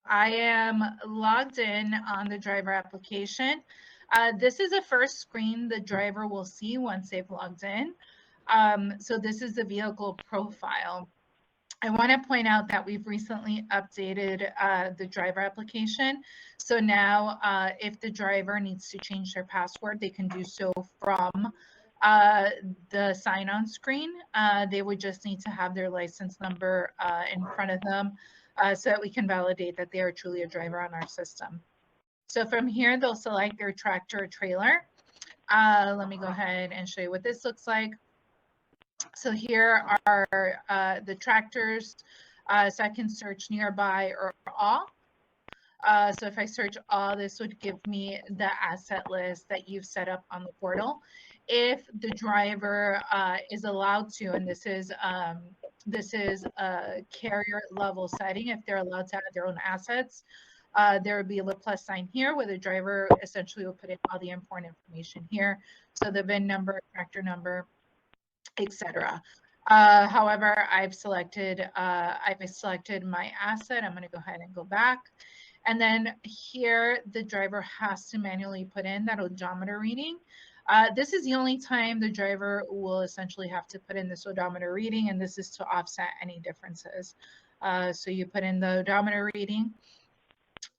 I am logged in on the driver application. This is the first screen the driver will see once they've logged in. So this is the vehicle profile. I want to point out that we've recently updated the driver application. So now if the driver needs to change their password, they can do so from the sign-on screen. They would just need to have their license number in front of them so that we can validate that they are truly a driver on our system. So from here, they'll select their tractor or trailer. Let me go ahead and show you what this looks like. So here are the tractors. So I can search nearby or all. So if I search all, this would give me the asset list that you've set up on the portal. If the driver is allowed to, and this is a carrier level setting, if they're allowed to add their own assets, there would be a little plus sign here where the driver essentially will put in all the important information here. So the VIN number, tractor number, etc. However, I've selected my asset. I'm going to go ahead and go back. And then here, the driver has to manually put in that odometer reading. This is the only time the driver will essentially have to put in this odometer reading, and this is to offset any differences. So you put in the odometer reading.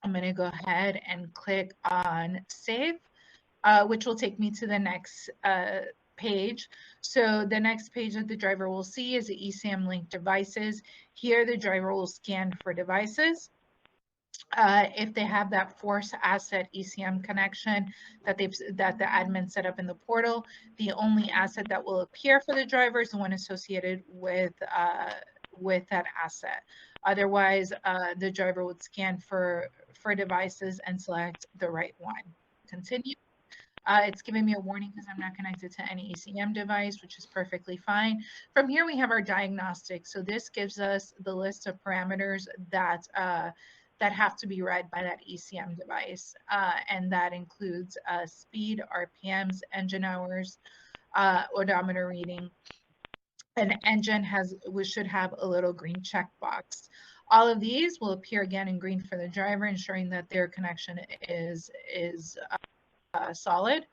I'm going to go ahead and click on save, which will take me to the next page. So the next page that the driver will see is the ECM linked devices. Here, the driver will scan for devices. If they have that force asset ECM connection that the admin set up in the portal, the only asset that will appear for the driver is the one associated with that asset. Otherwise, the driver would scan for devices and select the right one. Continue. It's giving me a warning because I'm not connected to any ECM device, which is perfectly fine. From here, we have our diagnostic. So this gives us the list of parameters that have to be read by that ECM device. And that includes speed, RPMs, engine hours, odometer reading. An engine should have a little green checkbox. All of these will appear again in green for the driver, ensuring that their connection is solid.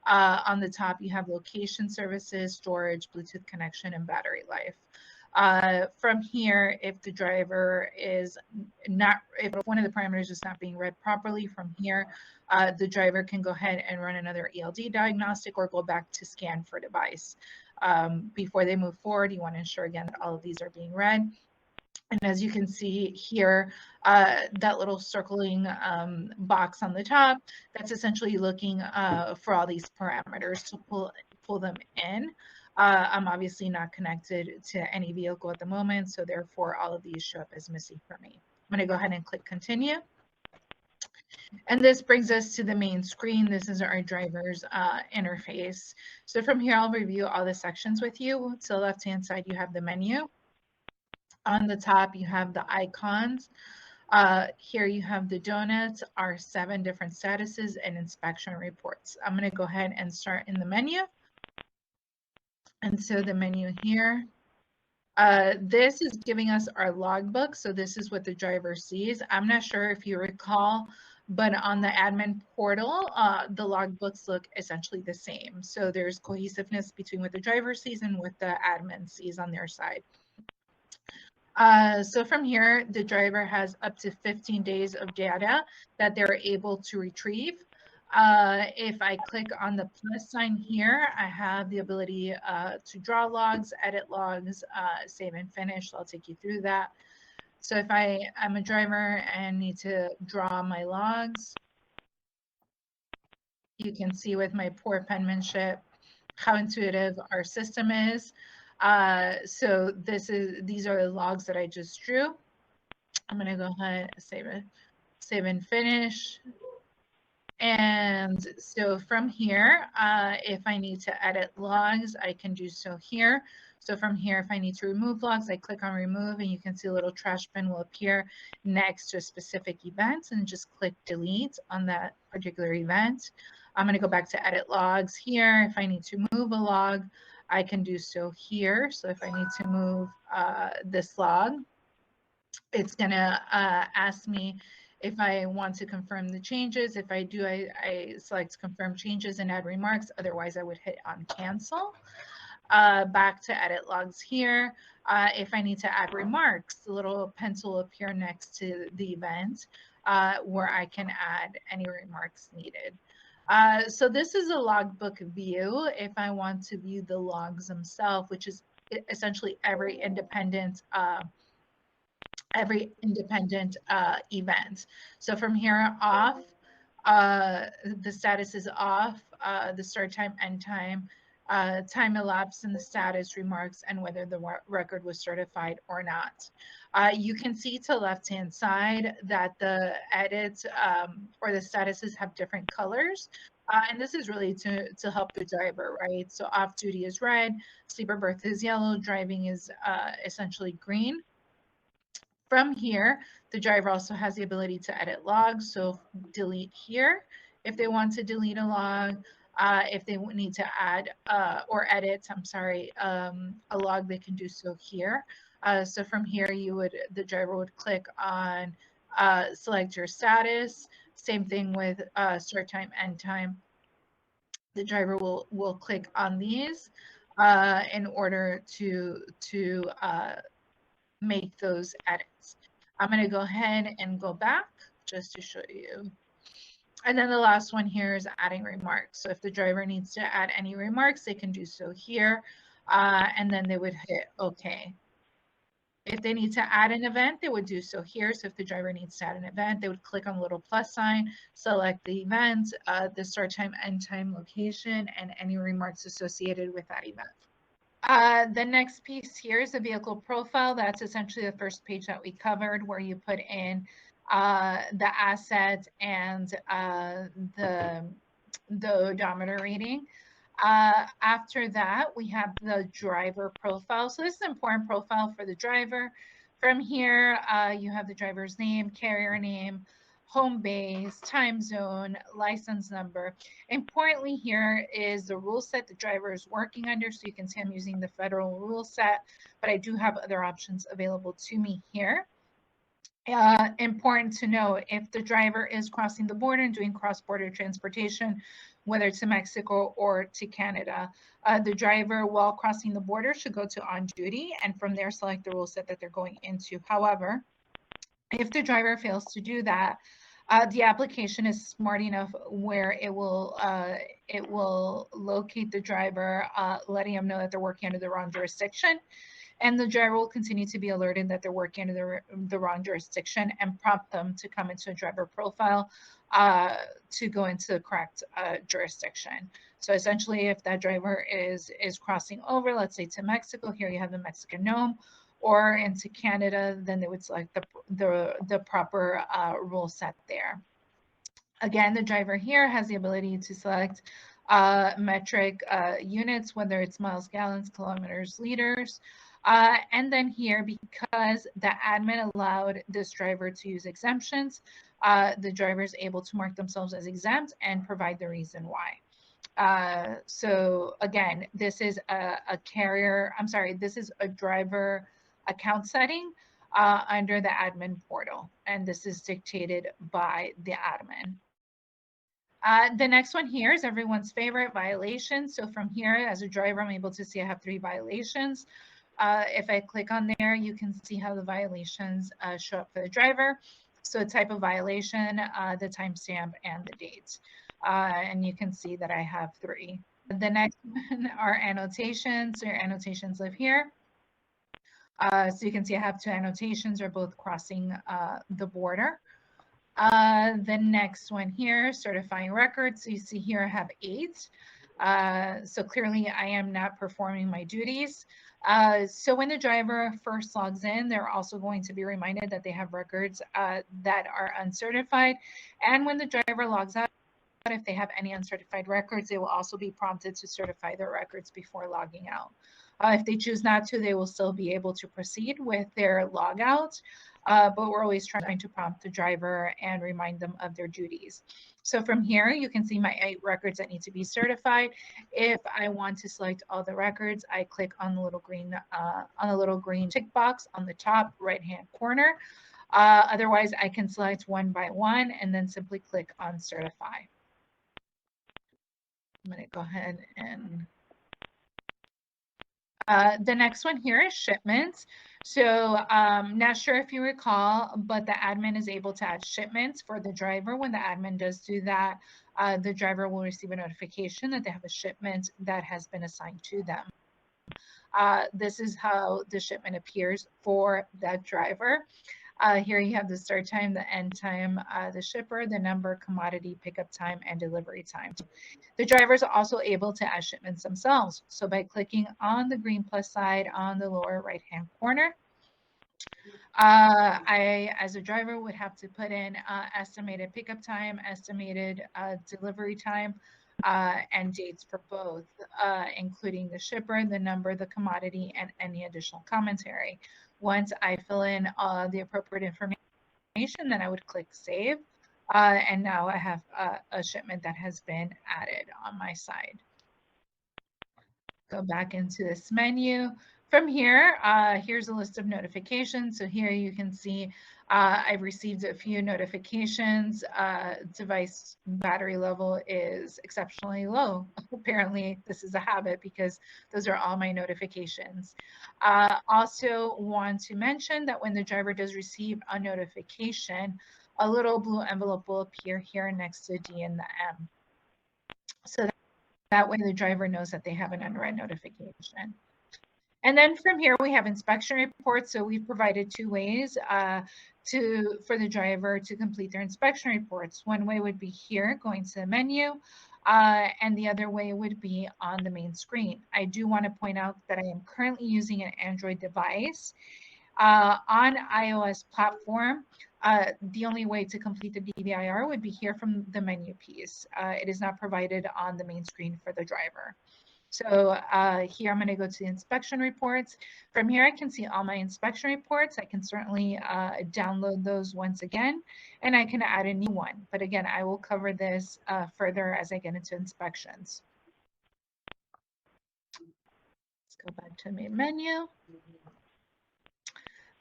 On the top, you have location services, storage, Bluetooth connection, and battery life. From here, if the driver is not, if one of the parameters is not being read properly from here, the driver can go ahead and run another ELD diagnostic or go back to scan for device. Before they move forward, you want to ensure again that all of these are being read. And as you can see here, that little circling box on the top, that's essentially looking for all these parameters to pull them in. I'm obviously not connected to any vehicle at the moment, so therefore all of these show up as missing for me. I'm going to go ahead and click continue. And this brings us to the main screen. This is our driver's interface. So from here, I'll review all the sections with you. To the left-hand side, you have the menu. On the top, you have the icons. Here you have the donuts, our 7 different statuses and inspection reports. I'm going to go ahead and start in the menu. And so the menu here, this is giving us our logbook. So this is what the driver sees. I'm not sure if you recall, but on the admin portal, the logbooks look essentially the same. So there's cohesiveness between what the driver sees and what the admin sees on their side. So from here, the driver has up to 15 days of data that they're able to retrieve. If I click on the plus sign here, I have the ability to draw logs, edit logs, save and finish. So I'll take you through that. So if I'm a driver and need to draw my logs, you can see with my poor penmanship how intuitive our system is. So these are the logs that I just drew. I'm going to go ahead and save and finish. And so from here, if I need to edit logs, I can do so here. So from here, if I need to remove logs, I click on remove and you can see a little trash bin will appear next to a specific event and just click delete on that particular event. I'm going to go back to edit logs here. If I need to move a log, I can do so here. So if I need to move this log, it's going to ask me If I want to confirm the changes, if I do, I select confirm changes and add remarks. Otherwise, I would hit on cancel. Back to edit logs here. If I need to add remarks, the little pencil will appear next to the event where I can add any remarks needed. So this is a logbook view. If I want to view the logs themselves, which is essentially every independent event. So from here off, the status is off, the start time, end time, time elapsed in the status, remarks, and whether the record was certified or not. You can see to left-hand side that the edits or the statuses have different colors. And this is really to help the driver, right? So off duty is red, sleeper berth is yellow, driving is essentially green. From here, the driver also has the ability to edit logs. So delete here if they want to delete a log. If they need to add or edit, a log, they can do so here. So from here, the driver would click on select your status. Same thing with start time, end time. The driver will click on these in order to make those edits. I'm going to go ahead and go back just to show you. And then the last one here is adding remarks. So if the driver needs to add any remarks, they can do so here. And then they would hit OK. If they need to add an event, they would do so here. So if the driver needs to add an event, they would click on the little plus sign, select the event, the start time, end time, location, and any remarks associated with that event. The next piece here is the vehicle profile. That's essentially the first page that we covered, where you put in the asset and the odometer reading. After that, we have the driver profile. So this is an important profile for the driver. From here, you have the driver's name, carrier name, home base, time zone, license number. Importantly here is the rule set the driver is working under. So you can see I'm using the federal rule set, but I do have other options available to me here. Important to note, if the driver is crossing the border and doing cross-border transportation, whether to Mexico or to Canada, the driver, while crossing the border, should go to on duty and from there select the rule set that they're going into. However, if the driver fails to do that, the application is smart enough where it will locate the driver, letting them know that they're working under the wrong jurisdiction. And the driver will continue to be alerted that they're working under the wrong jurisdiction and prompt them to come into a driver profile to go into the correct jurisdiction. So essentially, if that driver is crossing over, let's say to Mexico, here you have the Mexican NOM, or into Canada, then they would select the proper rule set there. Again, the driver here has the ability to select metric units, whether it's miles, gallons, kilometers, liters. And then here, because the admin allowed this driver to use exemptions, the driver is able to mark themselves as exempt and provide the reason why. So again, this is this is a driver account setting under the admin portal, and this is dictated by the admin. The next one here is everyone's favorite, violations. So from here, as a driver, I'm able to see I have 3 violations. If I click on there, you can see how the violations show up for the driver. So type of violation, the timestamp, and the date. And you can see that I have 3. The next one are annotations. So your annotations live here. So you can see I have 2 annotations, are both crossing the border. The next one here, certifying records. So you see here I have 8. So clearly I am not performing my duties. So when the driver first logs in, they're also going to be reminded that they have records that are uncertified. And when the driver logs out, if they have any uncertified records, they will also be prompted to certify their records before logging out. If they choose not to, they will still be able to proceed with their logout, but we're always trying to prompt the driver and remind them of their duties. So from here, you can see my 8 records that need to be certified. If I want to select all the records, I click on the little green tick box on the top right-hand corner. Otherwise, I can select one by one and then simply click on certify. I'm going to go ahead and the next one here is shipments. So not sure if you recall, but the admin is able to add shipments for the driver. When the admin does do that, the driver will receive a notification that they have a shipment that has been assigned to them. This is how the shipment appears for that driver. Here you have the start time, the end time, the shipper, the number, commodity, pickup time, and delivery time. The drivers are also able to add shipments themselves. So by clicking on the green plus side on the lower right-hand corner, I, as a driver, would have to put in estimated pickup time, estimated delivery time, and dates for both, including the shipper, the number, the commodity, and any additional commentary. Once I fill in the appropriate information, then I would click save. And now I have a shipment that has been added on my side. Go back into this menu. From here, here's a list of notifications. So here you can see I've received a few notifications. Device battery level is exceptionally low. Apparently, this is a habit because those are all my notifications. Also want to mention that when the driver does receive a notification, a little blue envelope will appear here next to D and the M. So that way the driver knows that they have an unread notification. And then from here, we have inspection reports. So we've provided two ways for the driver to complete their inspection reports. One way would be here, going to the menu, and the other way would be on the main screen. I do want to point out that I am currently using an Android device. On iOS platform, the only way to complete the DVIR would be here from the menu piece. It is not provided on the main screen for the driver. So here I'm going to go to the inspection reports. From here, I can see all my inspection reports. I can certainly download those once again, and I can add a new one. But again, I will cover this further as I get into inspections. Let's go back to the main menu.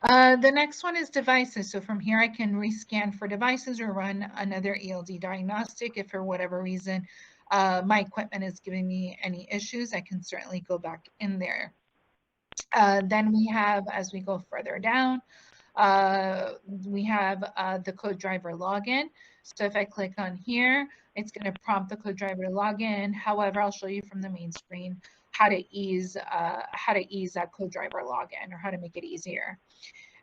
The next one is devices. So from here, I can rescan for devices or run another ELD diagnostic if for whatever reason my equipment is giving me any issues. I can certainly go back in there. Then we have, as we go further down, we have the CodeDriver login. So if I click on here, it's going to prompt the CodeDriver login. However, I'll show you from the main screen how to ease that CodeDriver login, or how to make it easier.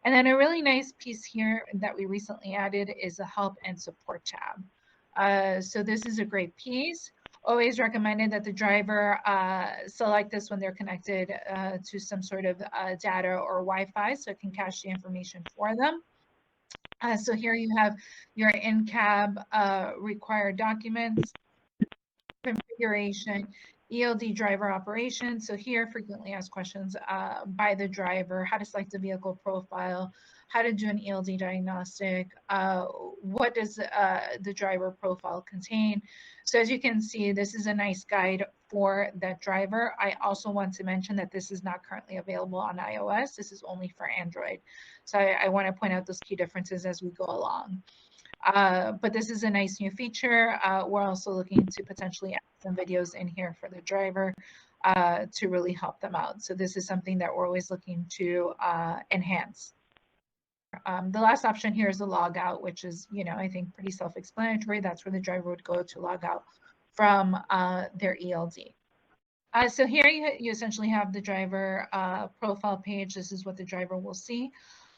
And then a really nice piece here that we recently added is a help and support tab. So this is a great piece. Always recommended that the driver select this when they're connected to some sort of data or Wi-Fi, so it can cache the information for them. So here you have your in-cab required documents, configuration, ELD driver operation. So here, frequently asked questions by the driver, how to select the vehicle profile, how to do an ELD diagnostic, what does the driver profile contain. So as you can see, this is a nice guide for that driver. I also want to mention that this is not currently available on iOS. This is only for Android. So I want to point out those key differences as we go along. But this is a nice new feature. We're also looking to potentially add some videos in here for the driver to really help them out. So this is something that we're always looking to enhance. The last option here is the log out, which is, I think pretty self-explanatory. That's where the driver would go to log out from their ELD. So here you essentially have the driver profile page. This is what the driver will see.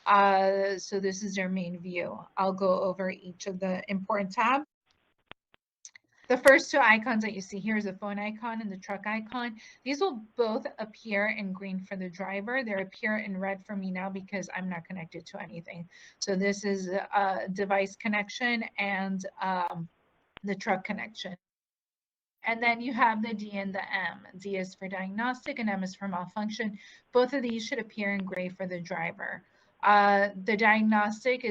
So this is their main view. I'll go over each of the important tabs. The first two icons that you see here is the phone icon and the truck icon. These will both appear in green for the driver. They appear in red for me now because I'm not connected to anything. So this is a device connection and the truck connection. And then you have the D and the M. D is for diagnostic and M is for malfunction. Both of these should appear in gray for the driver. The diagnostic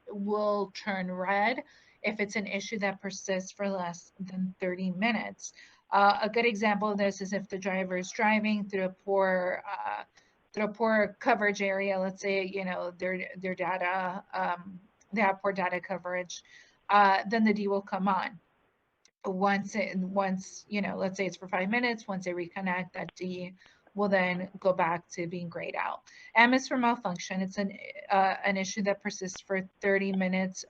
will turn red if it's an issue that persists for less than 30 minutes. A good example of this is if the driver is driving through a poor poor coverage area, let's say, you know, their data, they have poor data coverage, then the D will come on. Once, you know, let's say it's for 5 minutes, once they reconnect, that D will then go back to being grayed out. M is for malfunction. It's an issue that persists for 30 minutes,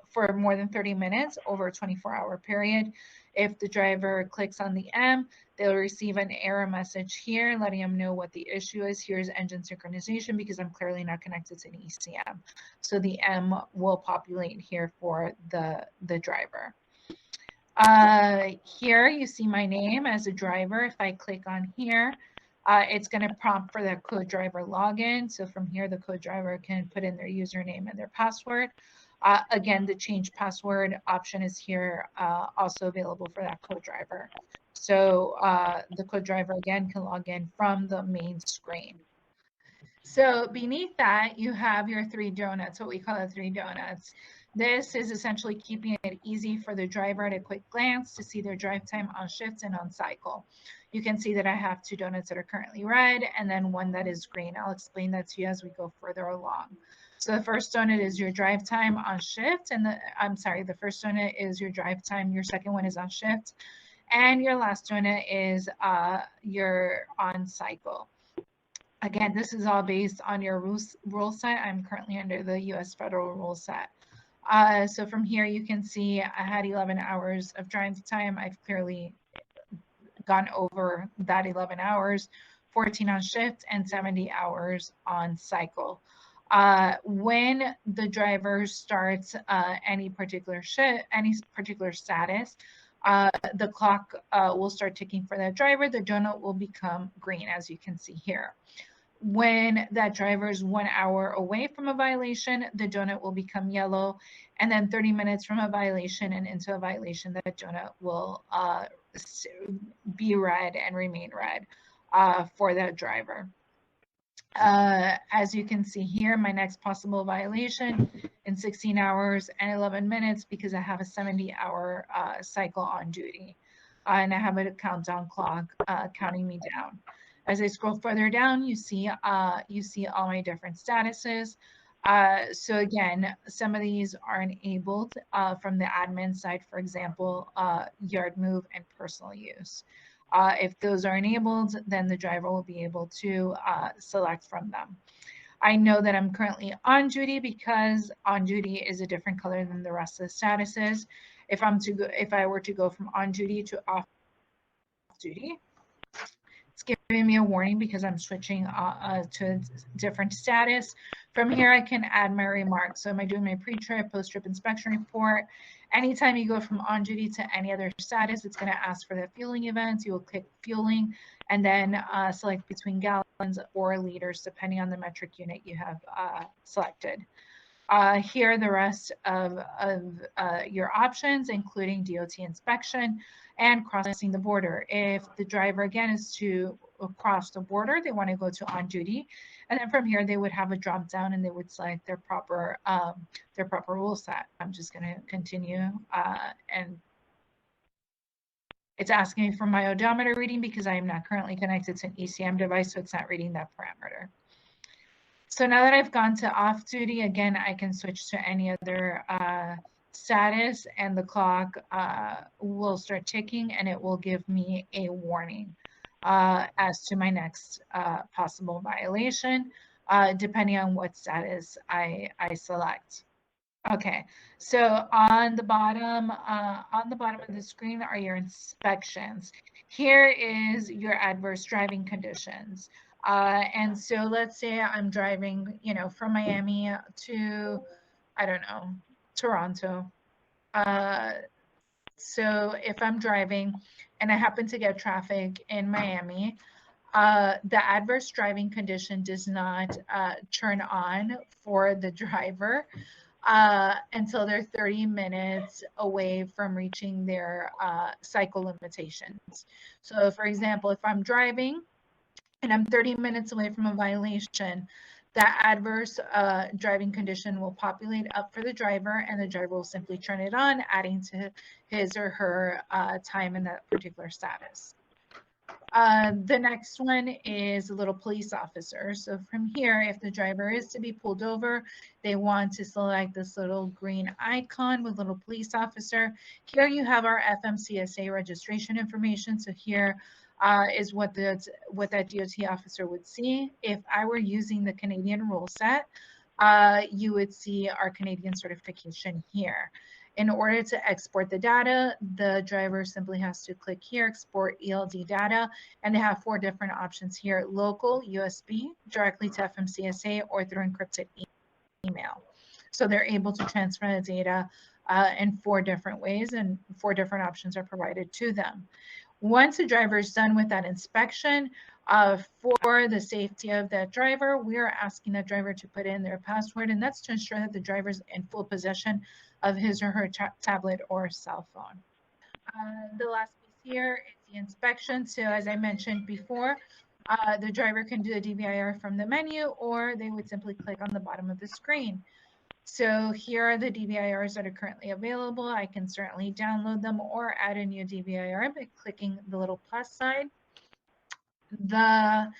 for more than 30 minutes over a 24-hour period. If the driver clicks on the M, they'll receive an error message here letting them know what the issue is. Here's engine synchronization because I'm clearly not connected to an ECM. So the M will populate here for the driver. Here you see my name as a driver. If I click on here, it's going to prompt for the co-driver login. So from here, the co-driver can put in their username and their password. Again, the change password option is here, also available for that co-driver. So the co-driver again can log in from the main screen. So beneath that, you have your 3 donuts, what we call the 3 donuts. This is essentially keeping it easy for the driver at a quick glance to see their drive time on shift and on cycle. You can see that I have 2 donuts that are currently red and then 1 that is green. I'll explain that to you as we go further along. So the first donut is your drive time on shift, and the first donut is your drive time. Your second one is on shift, and your last donut is your on cycle. Again, this is all based on your rule set. I'm currently under the U.S. federal rule set. So from here, you can see I had 11 hours of drive time. I've clearly gone over that 11 hours, 14 on shift and 70 hours on cycle. When the driver starts any particular shift, any particular status, the clock will start ticking for that driver. The donut will become green, as you can see here. When that driver is 1 hour away from a violation, the donut will become yellow. And then 30 minutes from a violation and into a violation, that donut will be red and remain red for that driver. As you can see here, my next possible violation in 16 hours and 11 minutes because I have a 70-hour cycle on duty. And I have a countdown clock counting me down. As I scroll further down, you see all my different statuses. So again, some of these are enabled from the admin side, for example, yard move and personal use. If those are enabled, then the driver will be able to select from them. I know that I'm currently on duty because on duty is a different color than the rest of the statuses. If I were to go from on duty to off duty, it's giving me a warning because I'm switching to a different status. From here, I can add my remarks. So am I doing my pre-trip, post-trip inspection report? Anytime you go from on duty to any other status, it's going to ask for the fueling events. You will click fueling and then select between gallons or liters, depending on the metric unit you have selected. Here are the rest of your options, including DOT inspection and crossing the border. If the driver, again, is to cross the border, they want to go to on duty. And then from here, they would have a drop down and they would select their proper rule set. I'm just going to continue. And it's asking me for my odometer reading because I am not currently connected to an ECM device, so it's not reading that parameter. So now that I've gone to off duty, again, I can switch to any other status and the clock will start ticking and it will give me a warning as to my next possible violation, depending on what status I select. Okay, so on the bottom of the screen are your inspections. Here is your adverse driving conditions. And so let's say I'm driving, from Miami to, I don't know, Toronto. So if I'm driving and I happen to get traffic in Miami, the adverse driving condition does not turn on for the driver until they're 30 minutes away from reaching their cycle limitations. So for example, if I'm driving and I'm 30 minutes away from a violation, that adverse driving condition will populate up for the driver and the driver will simply turn it on, adding to his or her time in that particular status. The next one is a little police officer. So from here, if the driver is to be pulled over, they want to select this little green icon with little police officer. Here you have our FMCSA registration information. So here is what that DOT officer would see. If I were using the Canadian rule set, you would see our Canadian certification here. In order to export the data, the driver simply has to click here, export ELD data, and they have 4 different options here: local, USB, directly to FMCSA, or through encrypted email. So they're able to transfer the data in 4 different ways, and 4 different options are provided to them. Once the driver is done with that inspection, for the safety of that driver, we are asking that driver to put in their password, and that's to ensure that the driver's in full possession of his or her tablet or cell phone. The last piece here is the inspection. So as I mentioned before, the driver can do a DVIR from the menu, or they would simply click on the bottom of the screen. So here are the DVIRs that are currently available. I can certainly download them or add a new DVIR by clicking the little plus sign. The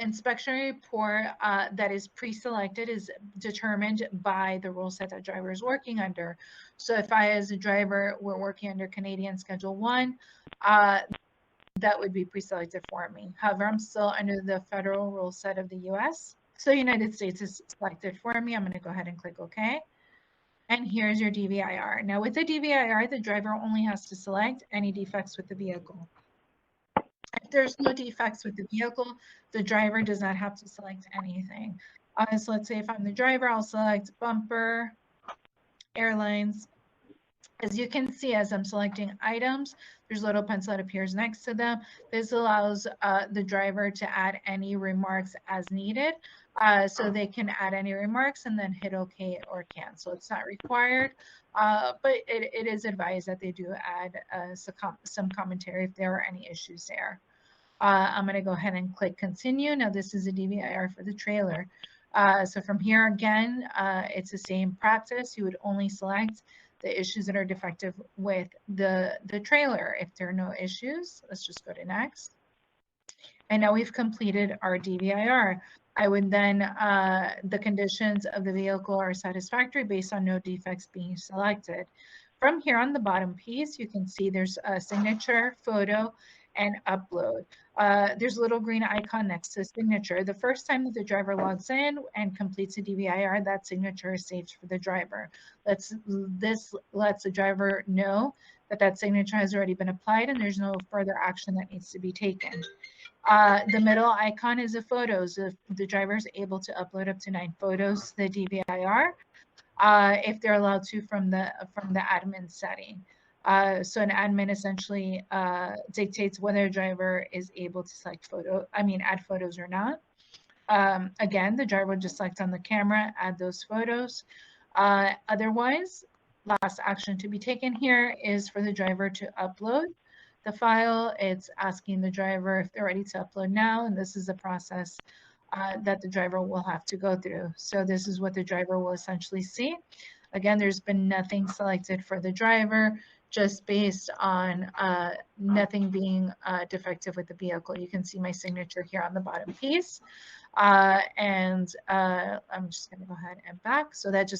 inspection report that is pre-selected is determined by the rule set that driver is working under. So if I, as a driver, were working under Canadian Schedule 1, that would be pre-selected for me. However, I'm still under the federal rule set of the US. So United States is selected for me. I'm going to go ahead and click OK. And here's your DVIR. Now with the DVIR, the driver only has to select any defects with the vehicle. If there's no defects with the vehicle, the driver does not have to select anything. So let's say if I'm the driver, I'll select bumper, airlines. As you can see, as I'm selecting items, there's a little pencil that appears next to them. This allows the driver to add any remarks as needed. So they can add any remarks and then hit OK or cancel. It's not required, but it is advised that they do add some commentary if there are any issues there. I'm going to go ahead and click continue. Now this is a DVIR for the trailer. So from here again, it's the same practice. You would only select the issues that are defective with the trailer. If there are no issues, let's just go to next. And now we've completed our DVIR. I would then, the conditions of the vehicle are satisfactory based on no defects being selected. From here on the bottom piece, you can see there's a signature, photo, and upload. There's a little green icon next to signature. The first time that the driver logs in and completes a DVIR, that signature is saved for the driver. This lets the driver know that that signature has already been applied and there's no further action that needs to be taken. The middle icon is the photos. If the driver is able to upload up to 9 photos to the DVIR, if they're allowed to from the admin setting. So an admin essentially dictates whether a driver is able to add photos or not. Again, the driver would just select on the camera, add those photos. Otherwise, last action to be taken here is for the driver to upload the file. It's asking the driver if they're ready to upload now, and this is a process that the driver will have to go through. So this is what the driver will essentially see. Again, there's been nothing selected for the driver, just based on nothing being defective with the vehicle. You can see my signature here on the bottom piece. I'm just going to go ahead and back. So that just